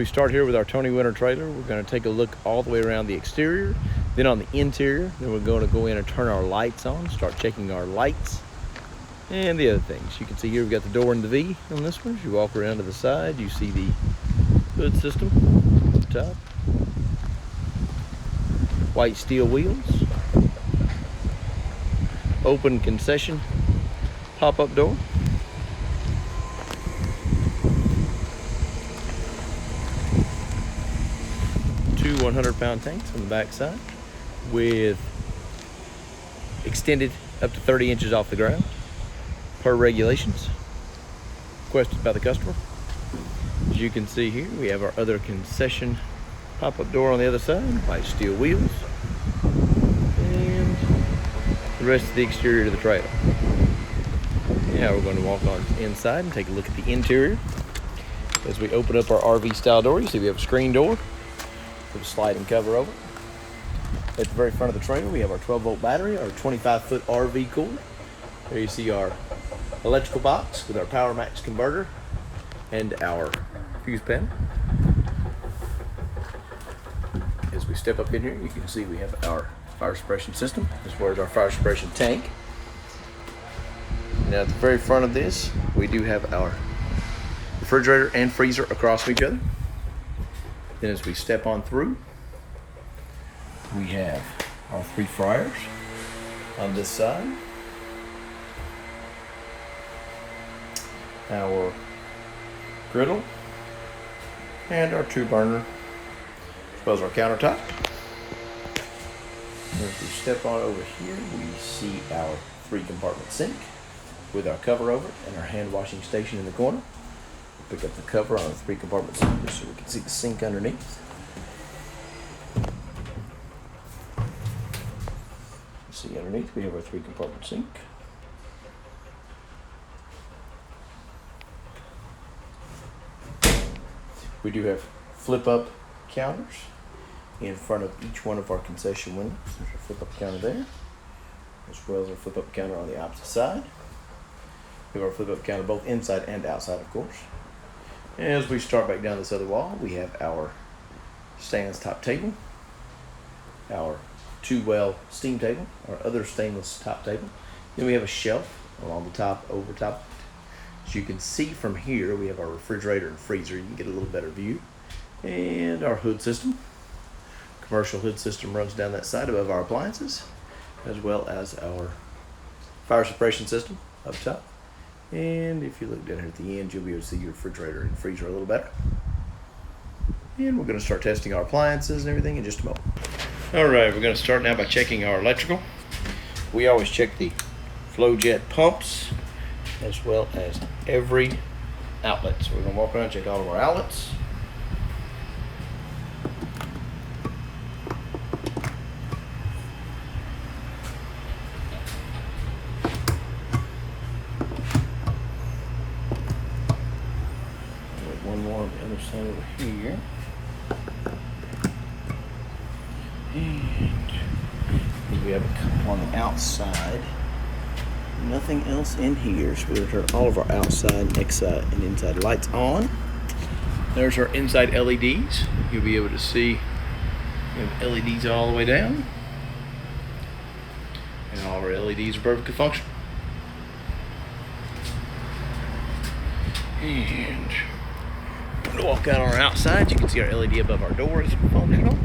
we start here with our Tony Winter trailer, we're going to take a look all the way around the exterior, then on the interior, then we're going to go in and turn our lights on, start checking our lights, and the other things. You can see here we've got the door in the V on this one. As you walk around to the side, you see the hood system up top. White steel wheels. Open concession pop-up door. Two 100-pound tanks on the back side with extended up to 30 inches off the ground per regulations requested by the customer. As you can see here, we have our other concession pop-up door on the other side, white steel wheels, and the rest of the exterior to the trailer. Now we're going to walk on inside and take a look at the interior. As we open up our RV style door, you see we have a screen door with a sliding cover over it. At the very front of the trailer, we have our 12-volt battery, our 25-foot RV cooler. There you see our electrical box with our Power Max converter and our fuse panel. As we step up in here, you can see we have our fire suppression system as well as our fire suppression tank. Now at the very front of this, we do have our refrigerator and freezer across from each other. Then as we step on through, we have our 3 fryers on this side, our griddle, and our 2-burner, as well as our countertop. As we step on over here, we see our 3-compartment sink with our cover over it and our hand washing station in the corner. Pick up the cover on the 3-compartment sink so we can see the sink underneath. See underneath we have our 3-compartment sink. We do have flip-up counters in front of each one of our concession windows. There's a flip-up counter there, as well as a flip-up counter on the opposite side. We have our flip-up counter both inside and outside, of course. As we start back down this other wall, we have our stands top table, our 2-well steam table, our other stainless top table. Then we have a shelf along the top, over top. As you can see from here, we have our refrigerator and freezer. You can get a little better view. And our hood system. Commercial hood system runs down that side above our appliances, as well as our fire suppression system up top. And if you look down here at the end, you'll be able to see your refrigerator and freezer a little better. And we're going to start testing our appliances and everything in just a moment. All right, we're going to start now by checking our electrical. We always check the flow jet pumps as well as every outlet. So we're going to walk around and check all of our outlets. One more on the other side over here. And we have a couple on the outside. Nothing else in here, so we'll turn all of our outside, outside, and inside lights on. There's our inside LEDs. You'll be able to see we have LEDs all the way down. And all of our LEDs are perfectly functional. And I'm going to walk out on our outside. You can see our LED above our door is functional.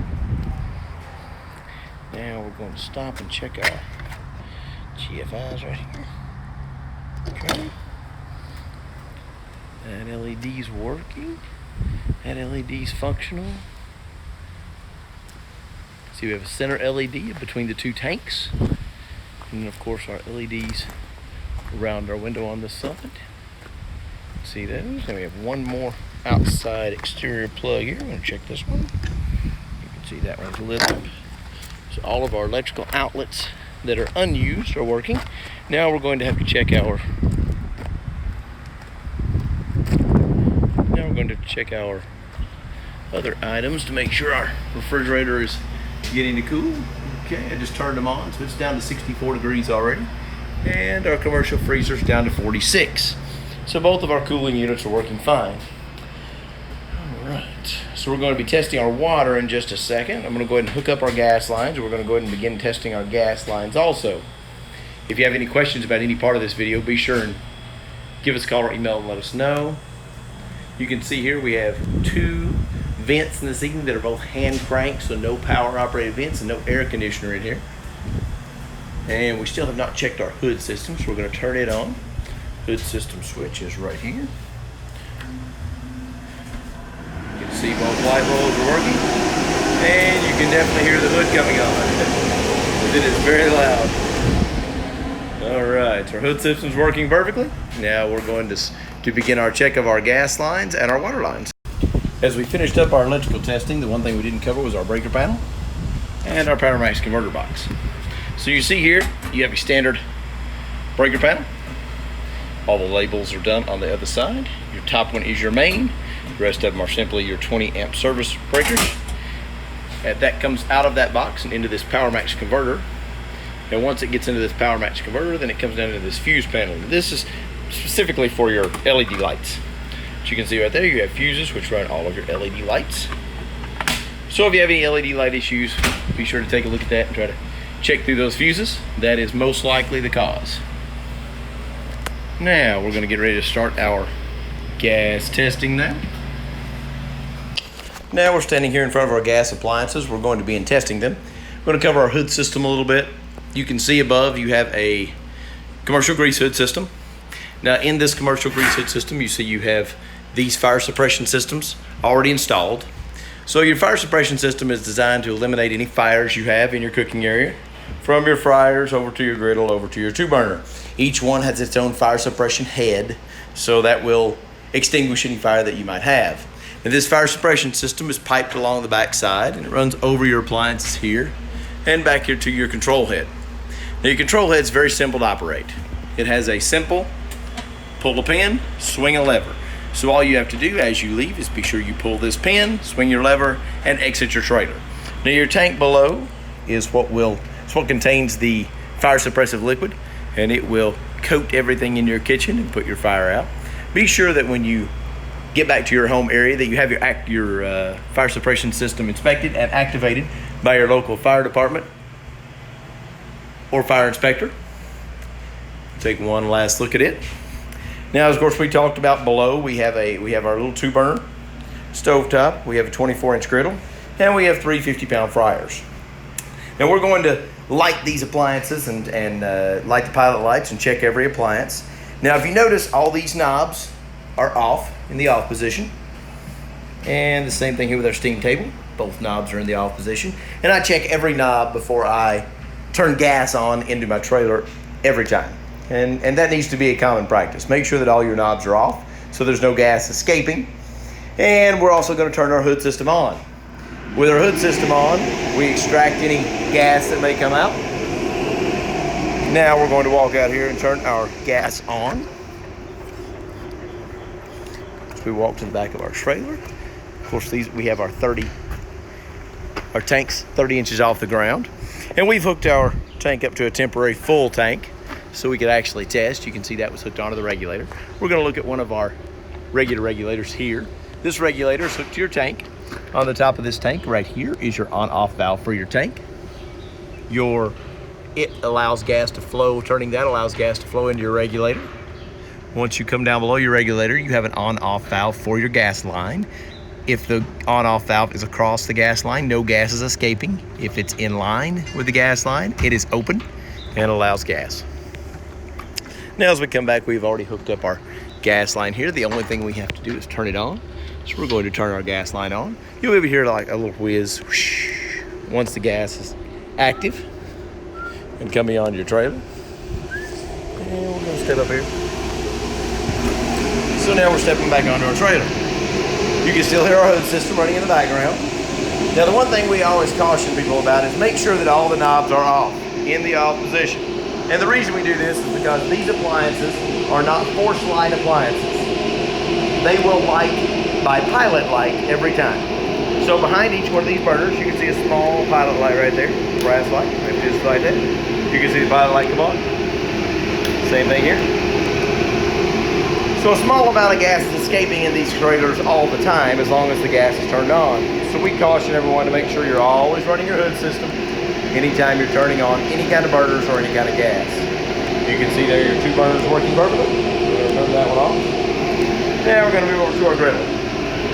Now we're going to stop and check our GFIs right here. Okay. That LED's working. That LED's functional. See, we have a center LED between the 2 tanks. And then of course our LEDs around our window on this side. See those? And we have one more outside exterior plug here. I'm going to check this one. You can see that one's lit up. So all of our electrical outlets that are unused are working. Now we're going to have to check our other items to make sure our refrigerator is getting to cool. Okay, I just turned them on, so it's down to 64 degrees already. And our commercial freezer's down to 46. So both of our cooling units are working fine. All right. So we're going to be testing our water in just a second. I'm going to go ahead and hook up our gas lines. We're going to go ahead and begin testing our gas lines also. If you have any questions about any part of this video, be sure and give us a call or email and let us know. You can see here we have 2 vents in this evening that are both hand cranked, so no power operated vents and no air conditioner in here. And we still have not checked our hood system, so we're going to turn it on. Hood system switch is right here. You can see both light bulbs are working, and you can definitely hear the hood coming on. It is very loud. Alright, so our hood system's working perfectly. Now we're going to begin our check of our gas lines and our water lines. As we finished up our electrical testing, the one thing we didn't cover was our breaker panel and our PowerMax converter box. So you see here, you have a standard breaker panel. All the labels are done on the other side. Your top one is your main. The rest of them are simply your 20 amp service breakers. And that comes out of that box and into this PowerMax converter. And once it gets into this PowerMax converter, then it comes down into this fuse panel. This is specifically for your LED lights. As you can see right there, you have fuses which run all of your LED lights. So if you have any LED light issues, be sure to take a look at that and try to check through those fuses. That is most likely the cause. Now we're going to get ready to start our gas testing now. Now we're standing here in front of our gas appliances. We're going to begin testing them. We're going to cover our hood system a little bit. You can see above you have a commercial grease hood system. Now in this commercial grease hood system, you see you have these fire suppression systems already installed. So your fire suppression system is designed to eliminate any fires you have in your cooking area, from your fryers over to your griddle over to your 2-burner. Each one has its own fire suppression head, so that will extinguish any fire that you might have. And this fire suppression system is piped along the back side, and it runs over your appliances here and back here to your control head. Now your control head is very simple to operate. It has a simple pull a pin, swing a lever. So all you have to do as you leave is be sure you pull this pin, swing your lever, and exit your trailer. Now your tank below is what contains the fire suppressive liquid, and it will coat everything in your kitchen and put your fire out. Be sure that when you get back to your home area that you have your fire suppression system inspected and activated by your local fire department or fire inspector. Take one last look at it. Now, of course, we talked about below, we have our little 2-burner stovetop, we have a 24-inch griddle, and we have 3 50-pound fryers. Now we're going to light these appliances and light the pilot lights and check every appliance. Now if you notice, all these knobs are off, in the off position. And the same thing here with our steam table. Both knobs are in the off position. And I check every knob before I turn gas on into my trailer every time. And that needs to be a common practice. Make sure that all your knobs are off so there's no gas escaping. And we're also going to turn our hood system on. With our hood system on, we extract any gas that may come out. Now we're going to walk out here and turn our gas on. So we walk to the back of our trailer. Of course, we have our tank's 30 inches off the ground. And we've hooked our tank up to a temporary full tank so we could actually test. You can see that was hooked onto the regulator. We're going to look at one of our regular regulators here. This regulator is hooked to your tank. On the top of this tank right here is your on-off valve for your tank. It allows gas to flow. Turning that allows gas to flow into your regulator. Once you come down below your regulator, you have an on-off valve for your gas line. If the on-off valve is across the gas line, no gas is escaping. If it's in line with the gas line, it is open and allows gas. Now as we come back, we've already hooked up our gas line here. The only thing we have to do is turn it on. So we're going to turn our gas line on. You'll be able to hear like a little whiz whoosh, once the gas is active and coming on your trailer. And we're going to step up here. So now we're stepping back onto our trailer. You can still hear our hood system running in the background. Now the one thing we always caution people about is make sure that all the knobs are off, in the off position. And the reason we do this is because these appliances are not force light appliances. They will light by pilot light every time. So behind each one of these burners, you can see a small pilot light right there, brass light, maybe just like that. You can see the pilot light come on. Same thing here. So a small amount of gas is escaping in these trailers all the time as long as the gas is turned on. So we caution everyone to make sure you're always running your hood system anytime you're turning on any kind of burners or any kind of gas. You can see there your 2 burners working perfectly. We're going to turn that one off. Now we're going to move over to our griddle.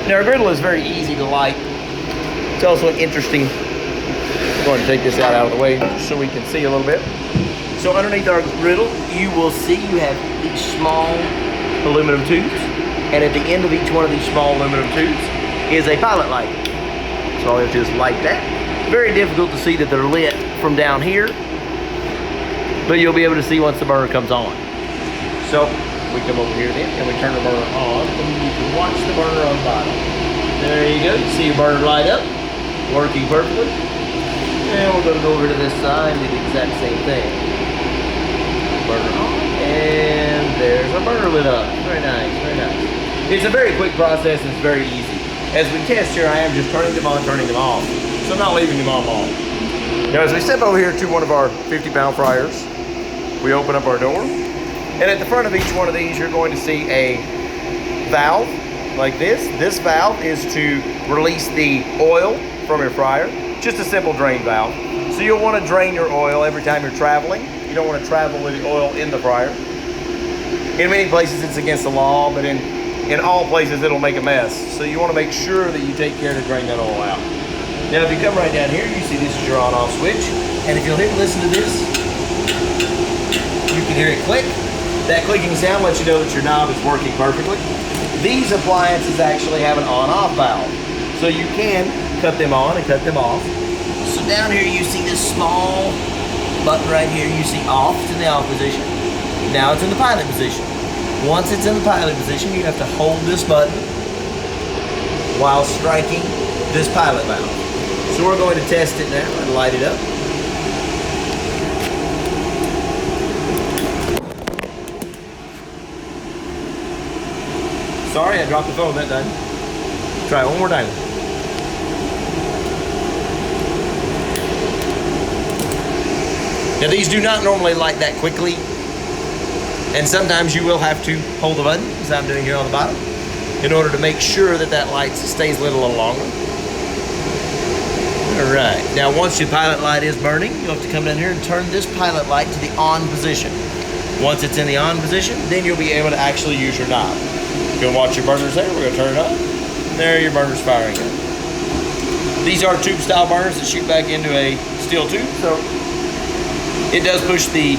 Now our griddle is very easy to light. It's also an interesting, I'm going to take this out of the way so we can see a little bit. So underneath our griddle, you will see you have these small aluminum tubes, and at the end of each one of these small aluminum tubes is a pilot light. So all you have to do is light that. Very difficult to see that they're lit from down here, but you'll be able to see once the burner comes on. So we come over here then and we turn the burner on, and you can watch the burner on the bottom. There you go. You see your burner light up, working perfectly. And we're going to go over to this side and do the exact same thing. Burner on, and there's our burner lit up. Very nice, very nice. It's a very quick process and it's very easy. As we test here, I am just turning them on, turning them off. So I'm not leaving them on long. Now as we step over here to one of our 50-pound fryers, we open up our door. And at the front of each one of these, you're going to see a valve like this. This valve is to release the oil from your fryer. Just a simple drain valve. So you'll want to drain your oil every time you're traveling. You don't want to travel with the oil in the fryer. In many places it's against the law, but in all places it'll make a mess. So you want to make sure that you take care to drain that oil out. Now if you come right down here, you see this is your on-off switch. And if you'll listen to this, you can hear it click. That clicking sound lets you know that your knob is working perfectly. These appliances actually have an on-off valve. So you can cut them on and cut them off. So down here you see this small button right here. You see off. It's in the off position. Now it's in the pilot position. Once it's in the pilot position, you have to hold this button while striking this pilot valve. So we're going to test it now and light it up. Sorry, I dropped the phone that time. Try it one more time. Now these do not normally light that quickly, and sometimes you will have to hold the button, as I'm doing here on the bottom, in order to make sure that that light stays lit a little longer. All right, now once your pilot light is burning, you'll have to come down here and turn this pilot light to the on position. Once it's in the on position, then you'll be able to actually use your knob. You'll watch your burners there. We're going to turn it on. There, your burner's firing up. These are tube style burners that shoot back into a steel tube, so it does push the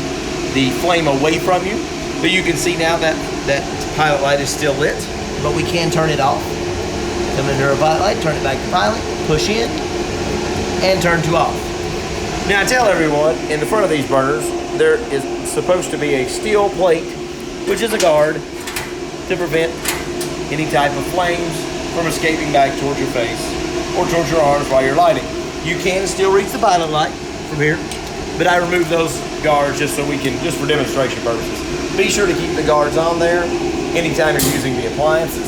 flame away from you. But you can see now that that pilot light is still lit, but we can turn it off. Come into our pilot light, turn it back to pilot, push in, and turn to off. Now I tell everyone, in the front of these burners, there is supposed to be a steel plate, which is a guard, to prevent any type of flames from escaping back towards your face or towards your arms while you're lighting. You can still reach the pilot light from here, but I removed those guards just so we can, just for demonstration purposes. Be sure to keep the guards on there anytime you're using the appliances.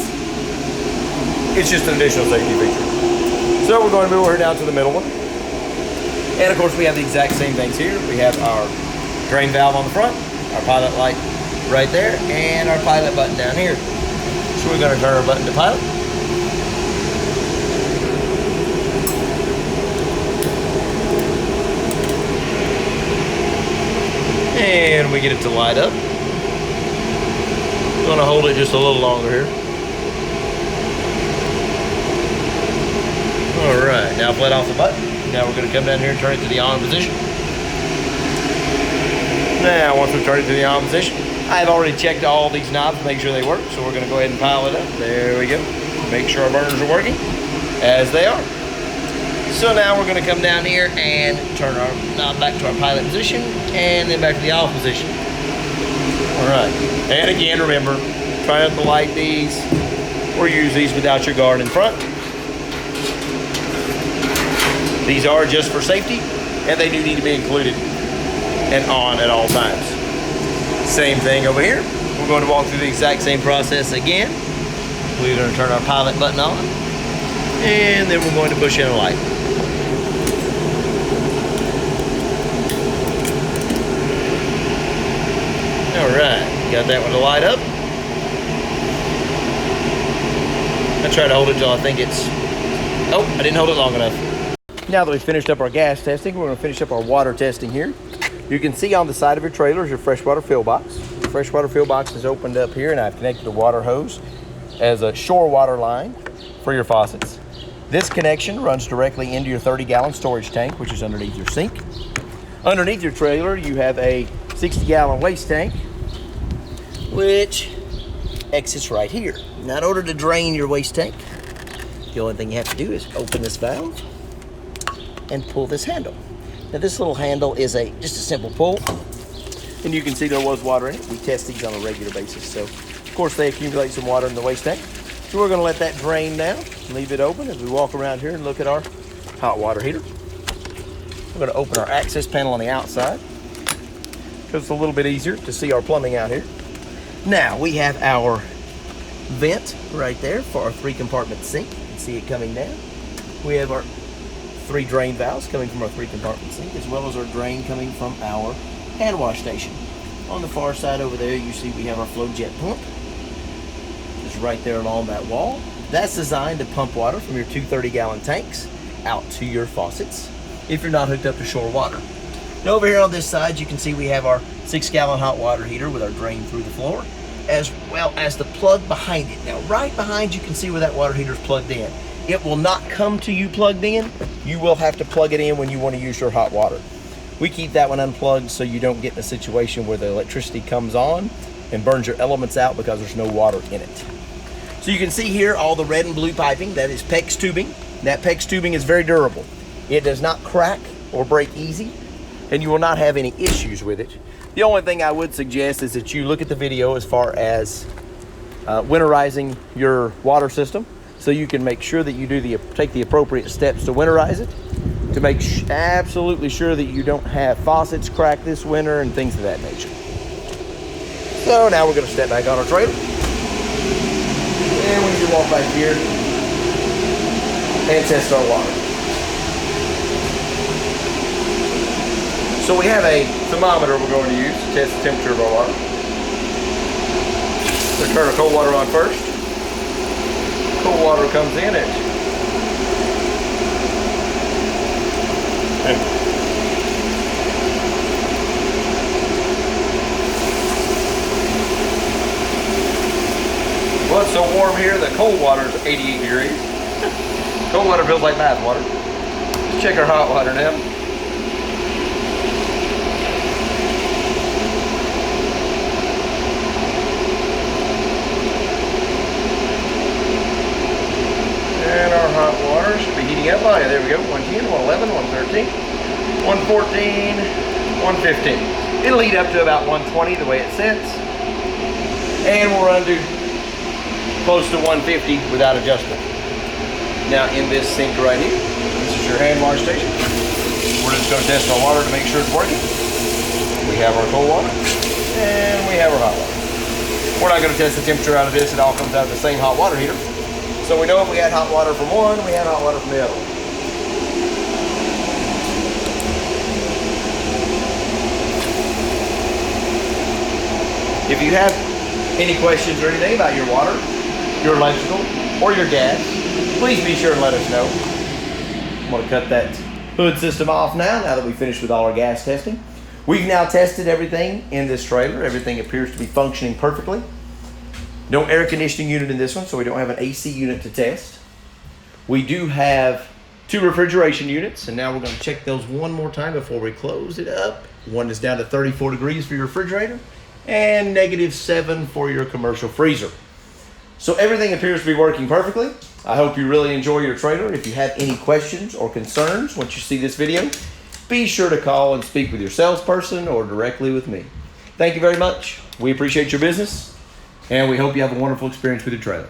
It's just an additional safety feature. So we're going to move over down to the middle one. And of course we have the exact same things here. We have our drain valve on the front, our pilot light right there, and our pilot button down here. So we're going to turn our button to pilot. And we get it to light up. I'm going to hold it just a little longer here. Alright, now I've let off the button. Now we're going to come down here and turn it to the on position. Now once we've turned it to the on position, I've already checked all these knobs to make sure they work, so we're going to go ahead and pile it up. There we go. Make sure our burners are working as they are. So now we're going to come down here and turn our knob back to our pilot position and then back to the off position. Alright, and again remember, try not to light these or use these without your guard in front. These are just for safety, and they do need to be included and on at all times. Same thing over here. We're going to walk through the exact same process again. We're going to turn our pilot button on, and then we're going to push in a light. All right, got that one to light up. I try to hold it until I think it's, oh, I didn't hold it long enough. Now that we've finished up our gas testing, we're gonna finish up our water testing here. You can see on the side of your trailer is your freshwater fill box. The freshwater fill box is opened up here, and I've connected a water hose as a shore water line for your faucets. This connection runs directly into your 30-gallon storage tank, which is underneath your sink. Underneath your trailer, you have a 60-gallon waste tank, which exits right here. Now, in order to drain your waste tank, the only thing you have to do is open this valve and pull this handle. Now, this little handle is just a simple pull, and you can see there was water in it. We test these on a regular basis, so of course they accumulate some water in the waste tank. So we're going to let that drain now, leave it open as we walk around here and look at our hot water heater. We're going to open our access panel on the outside because it's a little bit easier to see our plumbing out here. Now we have our vent right there for our 3-compartment sink. You can see it coming down. We have our 3 drain valves coming from our 3-compartment sink, as well as our drain coming from our hand wash station. On the far side over there, you see we have our flow jet pump. Just right there along that wall. That's designed to pump water from your 2 30-gallon tanks out to your faucets if you're not hooked up to shore water. Now over here on this side, you can see we have our 6-gallon hot water heater with our drain through the floor, as well as the plug behind it. Now right behind you can see where that water heater is plugged in. It will not come to you plugged in. You will have to plug it in when you want to use your hot water. We keep that one unplugged so you don't get in a situation where the electricity comes on and burns your elements out because there's no water in it. So you can see here all the red and blue piping. That is PEX tubing. That PEX tubing is very durable. It does not crack or break easy, and you will not have any issues with it. The only thing I would suggest is that you look at the video as far as winterizing your water system, so you can make sure that you take the appropriate steps to winterize it, to make absolutely sure that you don't have faucets crack this winter and things of that nature. So now we're going to step back on our trailer, and we can walk back here and test our water. So we have a thermometer we're going to use to test the temperature of our water. We'll turn our cold water on first. Cold water comes in at well, it's so warm here that cold water is 88 degrees. Cold water feels like bath water. Let's check our hot water now. And our hot water should be heating up. Oh yeah, there we go. 110, 111, 113, 114, 115. It'll heat up to about 120 the way it sits. And we'll run to close to 150 without adjustment. Now in this sink right here, this is your hand wash station. We're just going to test our water to make sure it's working. We have our cold water and we have our hot water. We're not going to test the temperature out of this. It all comes out of the same hot water heater. So we know if we had hot water from one, we had hot water from the other. If you have any questions or anything about your water, your electrical, or your gas, please be sure and let us know. I'm going to cut that hood system off now that we've finished with all our gas testing. We've now tested everything in this trailer. Everything appears to be functioning perfectly. No air conditioning unit in this one, so we don't have an AC unit to test. We do have 2 refrigeration units, and now we're going to check those one more time before we close it up. One is down to 34 degrees for your refrigerator and -7 for your commercial freezer. So everything appears to be working perfectly. I hope you really enjoy your trailer. If you have any questions or concerns once you see this video, be sure to call and speak with your salesperson or directly with me. Thank you very much. We appreciate your business, and we hope you have a wonderful experience with your trailer.